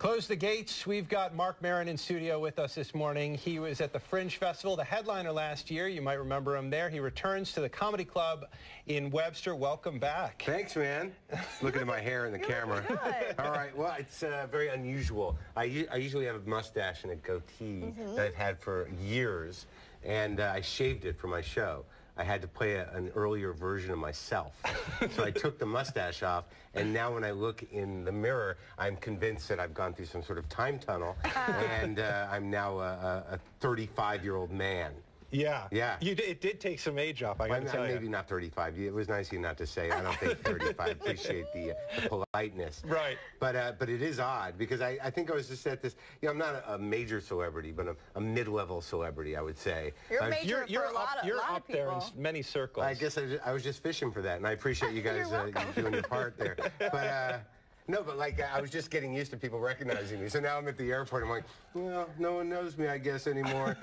Close the gates. We've got Marc Maron in studio with us this morning. He was at the Fringe Festival, the headliner last year. You might remember him there. He returns to the Comedy Club in Webster. Welcome back. Thanks, man. Looking at my hair in the camera. Good. All right. Well, it's very unusual. I usually have a mustache and a goatee that I've had for years, and I shaved it for my show. I had to play an earlier version of myself. So I took the mustache off, and now when I look in the mirror, I'm convinced that I've gone through some sort of time tunnel, and I'm now a 35-year-old man. Yeah. Yeah. It did take some age off, I gotta tell you. Maybe not 35. It was nice of you not to say. I don't think 35. Appreciate the politeness. Right. But it is odd because I think I was just at this. You know, I'm not a major celebrity, but a mid-level celebrity, I would say. You're major for a lot of people. There in many circles. I guess I was just fishing for that, and I appreciate you guys doing your part there. But. No, but like I was just getting used to people recognizing me. So now I'm at the airport. I'm like, well, no one knows me, I guess, anymore.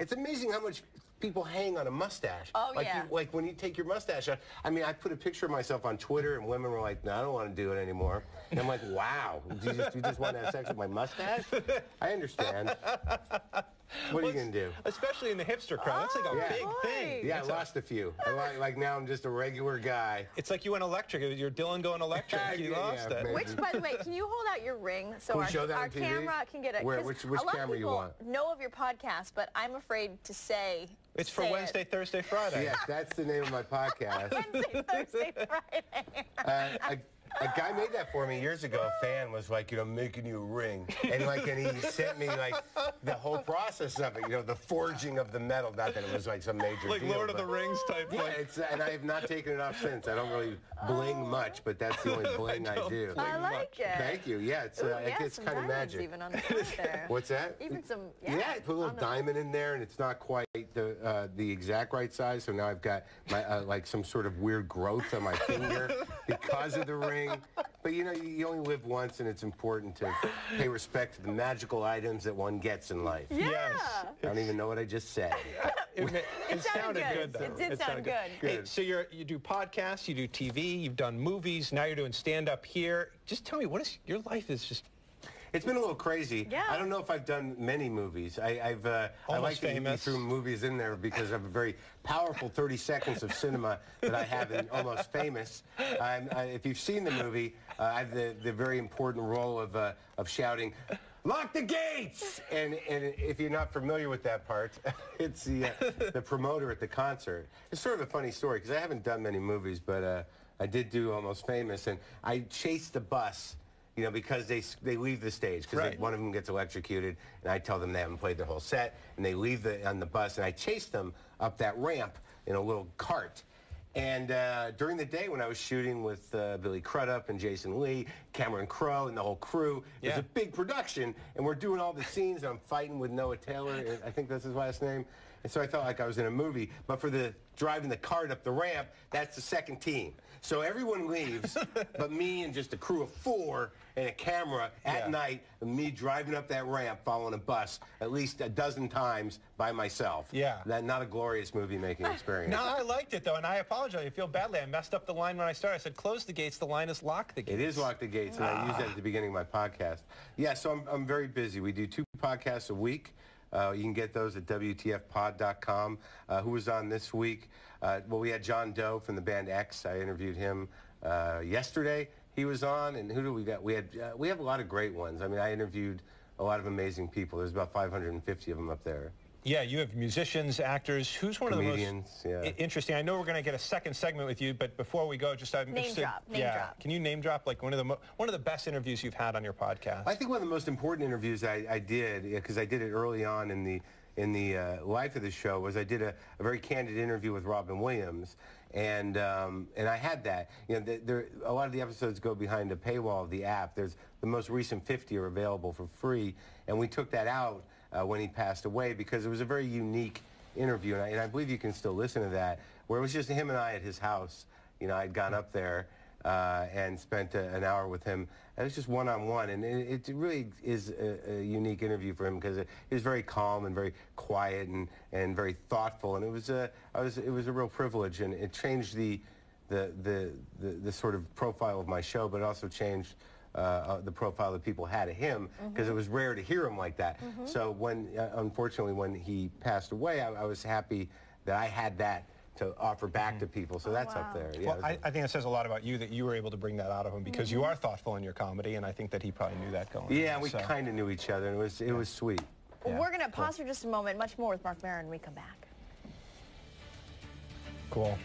It's amazing how much people hang on a mustache. Oh, like yeah. Like when you take your mustache out. I mean, I put a picture of myself on Twitter, and women were like, no, I don't want to do it anymore. And I'm like, wow, you just want to have sex with my mustache? I understand. What are you going to do? Especially in the hipster crowd. That's like a big thing. Yeah, I lost a few. Like now I'm just a regular guy. It's like you went electric. You're Dylan going electric. You lost it. Maybe. Which, by the way, can you hold out your ring so Can we show that our on TV? camera can get it? Where? Which camera you want? Know of your podcast, but I'm afraid to say. It's for Wednesday, Thursday, Friday. Yes, that's the name of my podcast. Wednesday, Thursday, Friday. A guy made that for me years ago. A fan was like, I'm making you a ring. And he sent me like the whole process of it, the forging of the metal. Not that it was like some major like deal. Lord of the Rings type thing. Yeah, and I have not taken it off since. I don't really bling much, but that's the only bling I do. I like it. Thank you. Yeah, it's kind of magic. Even on the front there. What's that? Even some, I put a little diamond in there, and it's not quite the exact right size. So now I've got my like some sort of weird growth on my finger because of the ring. But you only live once, and it's important to pay respect to the magical items that one gets in life. Yeah. Yes. I don't even know what I just said. It sounded good, though. It did sound good. Hey, so you do podcasts, you do TV, you've done movies, now you're doing stand-up here. Just tell me, your life is just... It's been a little crazy. Yeah. I don't know if I've done many movies. I like that you threw movies in there because of a very powerful 30 seconds of cinema that I have in Almost Famous. If you've seen the movie, I have the very important role of shouting, "Lock the gates!" And if you're not familiar with that part, it's the promoter at the concert. It's sort of a funny story because I haven't done many movies, but I did do Almost Famous, and I chased the bus. Because they leave the stage, because one of them gets electrocuted, and I tell them they haven't played their whole set, and they leave on the bus, and I chase them up that ramp in a little cart. And during the day when I was shooting with Billy Crudup and Jason Lee, Cameron Crowe, and the whole crew, it was a big production, and we're doing all the scenes, and I'm fighting with Noah Taylor, I think that's his last name, and so I felt like I was in a movie. But for the driving the cart up the ramp, that's the second team. So everyone leaves, but me and just a crew of 4 and a camera at night, and me driving up that ramp following a bus at least a dozen times by myself. Yeah. That's not a glorious movie-making experience. No, I liked it, though, and I apologize. I feel badly. I messed up the line when I started. I said, close the gates. The line is lock the gates. It is lock the gates, and I use that at the beginning of my podcast. Yeah, so I'm very busy. We do 2 podcasts a week. You can get those at WTFpod.com. Who was on this week? Well, we had John Doe from the band X. I interviewed him yesterday. He was on, and who do we got? We have a lot of great ones. I mean, I interviewed a lot of amazing people. There's about 550 of them up there. Yeah, you have musicians, actors. Who's one Comedians, of the most interesting? I know we're going to get a second segment with you, but before we go, just I'm interested. Name drop. Can you name drop like one of the best interviews you've had on your podcast? I think one of the most important interviews I did, because I did it early on in the life of the show, was I did a very candid interview with Robin Williams, and I had that. A lot of the episodes go behind a paywall of the app. There's the most recent 50 are available for free, and we took that out when he passed away because it was a very unique interview, and I believe you can still listen to that, where it was just him and I at his house. I'd gone up there and spent an hour with him. It was just one-on-one, and it really is a unique interview for him because he was very calm and very quiet and very thoughtful, and it was a real privilege, and it changed the sort of profile of my show, but it also changed the profile that people had of him, because it was rare to hear him like that. So when, unfortunately, when he passed away, I was happy that I had that to offer back to people. So that's up there. Yeah, well, I think it says a lot about you that you were able to bring that out of him, because you are thoughtful in your comedy, and I think that he probably knew that going on. Yeah, we kind of knew each other, and it was sweet. Well, we're going to pause for just a moment. Much more with Marc Maron when we come back. Cool.